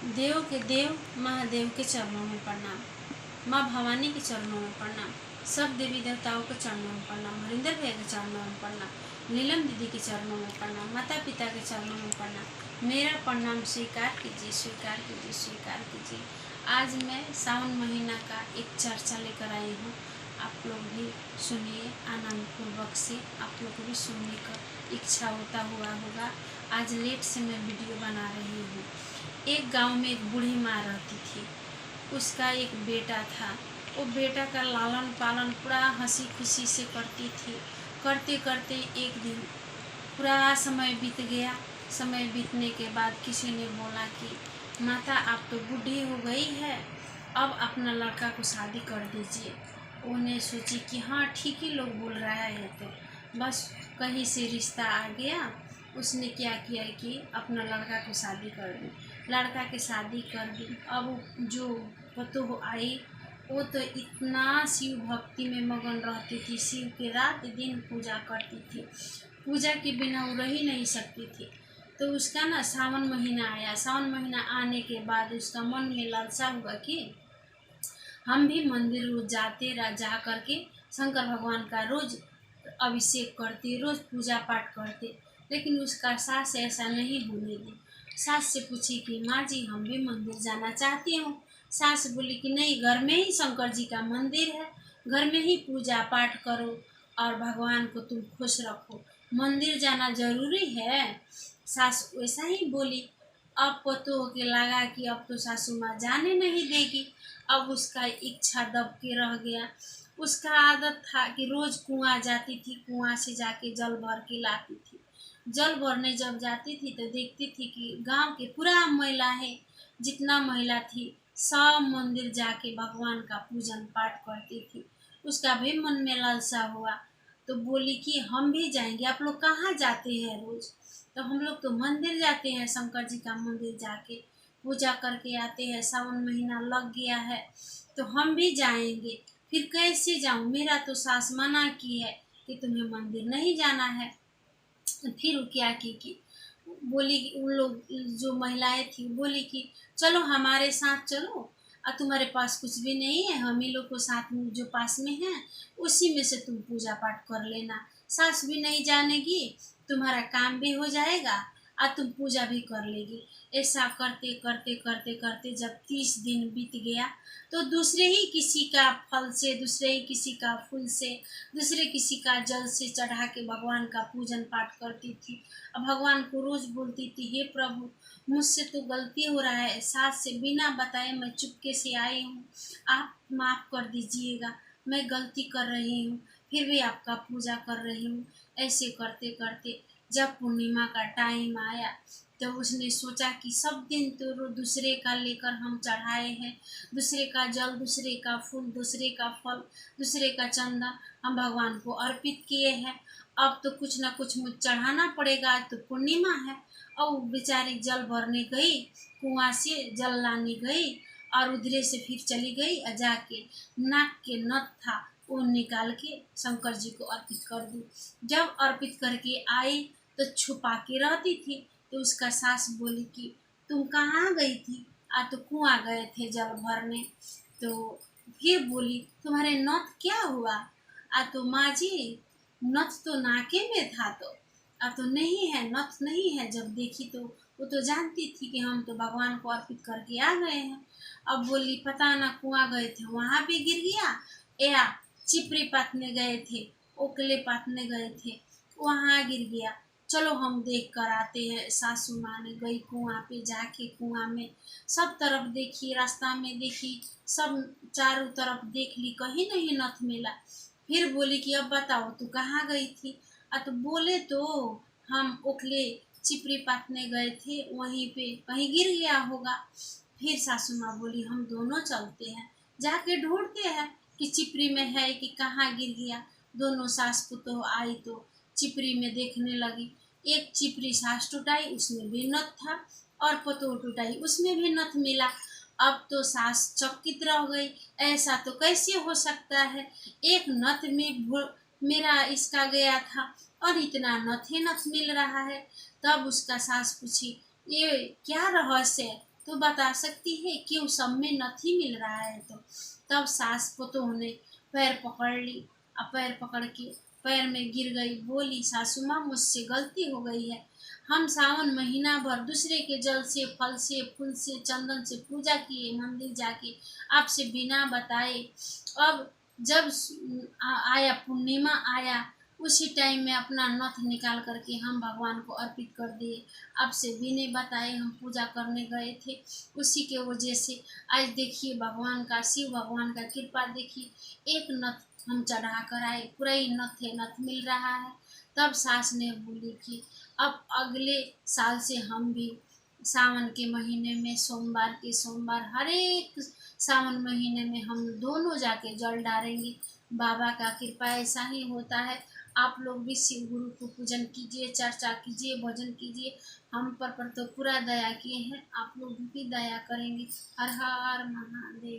देव के देव महादेव के चरणों में प्रणाम, माँ भवानी के चरणों में प्रणाम, सब देवी देवताओं के चरणों में प्रणाम, हरिंदर भैया के चरणों में प्रणाम, नीलम दीदी के चरणों में प्रणाम, माता पिता के चरणों में प्रणाम। मेरा प्रणाम स्वीकार कीजिए, स्वीकार कीजिए, स्वीकार कीजिए। आज मैं सावन महीना का एक चर्चा लेकर आई हूँ। आप लोग भी सुनिए आनंद पूर्वक से। आप लोग को भी सुनने का इच्छा होता हुआ होगा। आज लेट से मैं वीडियो बना रही हूँ। एक गांव में एक बूढ़ी माँ रहती थी। उसका एक बेटा था। वो बेटा का लालन पालन पूरा हंसी खुशी से करती थी। करते करते एक दिन पूरा समय बीत गया। समय बीतने के बाद किसी ने बोला कि माता आप तो बूढ़ी हो गई है, अब अपना लड़का को शादी कर दीजिए। उन्हें सोची कि हाँ ठीक ही लोग बोल रहा है, तो बस कहीं से रिश्ता आ गया। उसने क्या किया कि अपना लड़का को शादी कर दी। लड़का की शादी कर दी। अब जो पतोह आई वो तो इतना शिव भक्ति में मगन रहती थी। शिव के रात दिन पूजा करती थी। पूजा के बिना वो रह ही नहीं सकती थी। तो उसका ना सावन महीना आया। सावन महीना आने के बाद उसका मन में लालसा हुआ कि हम भी मंदिर रोज जा करके शंकर भगवान का रोज अभिषेक करते, रोज पूजा पाठ करते। लेकिन उसका सास ऐसा नहीं होने दी। सास से पूछी कि माँ जी हम भी मंदिर जाना चाहती हूँ। सास बोली कि नहीं, घर में ही शंकर जी का मंदिर है, घर में ही पूजा पाठ करो और भगवान को तुम खुश रखो, मंदिर जाना जरूरी है। सास वैसा ही बोली। अब पतोह के लगा कि अब तो सासू माँ जाने नहीं देगी। अब उसका इच्छा दब के रह गया। उसका आदत था कि रोज कुआं जाती थी, कुआं से जाके जल भर के लाती थी। जल भरने जब जाती थी तो देखती थी कि गांव के पूरा महिलाएं, जितना महिला थी सब मंदिर जाके भगवान का पूजन पाठ करती थी। उसका भी मन में लालसा हुआ। तो बोली कि हम भी जाएंगे। आप लोग कहाँ जाते हैं रोज? तो हम लोग तो मंदिर जाते हैं, शंकर जी का मंदिर जाके पूजा करके आते हैं। सावन महीना लग गया है तो हम भी जाएंगे। फिर कैसे जाऊं? मेरा तो सास मना की है कि तुम्हें मंदिर नहीं जाना है। फिर वो क्या की कि बोली कि उन लोग जो महिलाएं थी बोली कि चलो हमारे साथ चलो, और तुम्हारे पास कुछ भी नहीं है, हम ही लोग को साथ में जो पास में है उसी में से तुम पूजा पाठ कर लेना। सास भी नहीं जानेगी, तुम्हारा काम भी हो जाएगा और तुम पूजा भी कर लेगी। ऐसा करते करते करते करते जब 30 दिन बीत गया तो दूसरे ही किसी का फल से, दूसरे ही किसी का फूल से, दूसरे किसी का जल से चढ़ा के भगवान का पूजन पाठ करती थी। अब भगवान को रोज बोलती थी, हे प्रभु मुझसे तो गलती हो रहा है, सास से बिना बताए मैं चुपके से आई हूँ, आप माफ़ कर दीजिएगा, मैं गलती कर रही हूँ, फिर भी आपका पूजा कर रही हूँ। ऐसे करते करते जब पूर्णिमा का टाइम आया तो उसने सोचा कि सब दिन तो दूसरे का लेकर हम चढ़ाए हैं, दूसरे का जल, दूसरे का फूल, दूसरे का फल, दूसरे का चंदन हम भगवान को अर्पित किए हैं। अब तो कुछ ना कुछ मुझे चढ़ाना पड़ेगा, आज तो पूर्णिमा है। और वो बेचारी जल भरने गई, कुआं से जल लाने गई और उधरे से फिर चली गई और जाके नाक के नथ था वो निकाल के शंकर जी को अर्पित कर दी। जब अर्पित करके आई तो छुपा के रहती थी। तो उसका सास बोली कि तुम कहाँ गई थी? तो कुआं गए थे जल भरने। तो फिर बोली तुम्हारे नथ क्या हुआ? तो माँ जी नथ तो नाके में था, तो नहीं है, नथ नहीं है। जब देखी तो वो तो जानती थी कि हम तो भगवान को अर्पित करके आ गए हैं। अब बोली पता ना कुआं गए थे वहां भी गिर गया, या चिपरी पातने गए थे, ओकले पातने गए थे वहां गिर गया। चलो हम देख कर आते हैं। सासू माँ ने गई कुआं पे, जाके कुआं में सब तरफ देखी, रास्ता में देखी, सब चारों तरफ देख ली, कहीं नहीं नथ मिला। फिर बोली कि अब बताओ तू कहाँ गई थी? तो बोले तो हम ओखले चिपरी पातने गए थे, वहीं पे कहीं गिर गया होगा। फिर सासू माँ बोली हम दोनों चलते हैं, जाके ढूंढते हैं कि चिपरी में है कि कहाँ गिर गया। दोनों सास पुतोह आई तो चिपरी में देखने लगी। एक चिपरी सास टुटाई, उसमें भी नथ था, और पतोह टुटाई, उसमें भी नथ मिला। अब तो सास चकित रह गई, ऐसा तो कैसे हो सकता है? एक नथ में मेरा इसका गया था और इतना नथ ही नथ मिल रहा है। तब उसका सास पूछी ये क्या रहस्य है? तो बता सकती है क्यों सब में नहीं मिल रहा है। तो तब सास पतोह ने पैर पकड़ ली, और पैर पकड़ के पैर में गिर गई, बोली सासू माँ मुझसे गलती हो गई है। हम सावन महीना भर दूसरे के जल से, फल से, फूल से, चंदन से पूजा किए, मंदिर जाके आपसे बिना बताए। अब जब आया पूर्णिमा आया, उसी टाइम में अपना नथ निकाल करके हम भगवान को अर्पित कर दिए। आपसे बिना बताए हम पूजा करने गए थे, उसी के वजह से आज देखिए भगवान का, शिव भगवान का कृपा देखिए, एक नथ हम चढ़ा कर आए, पूरा ही नथ मिल रहा है। तब सास ने बोली कि अब अगले साल से हम भी सावन के महीने में सोमवार के सोमवार, हर एक सावन महीने में हम दोनों जाके जल डालेंगे। बाबा का कृपा ऐसा ही होता है। आप लोग भी शिव गुरु को पूजन कीजिए, चर्चा कीजिए, भजन कीजिए। हम पर तो पूरा दया किए हैं, आप लोग भी दया करेंगे। हर हर महादेव।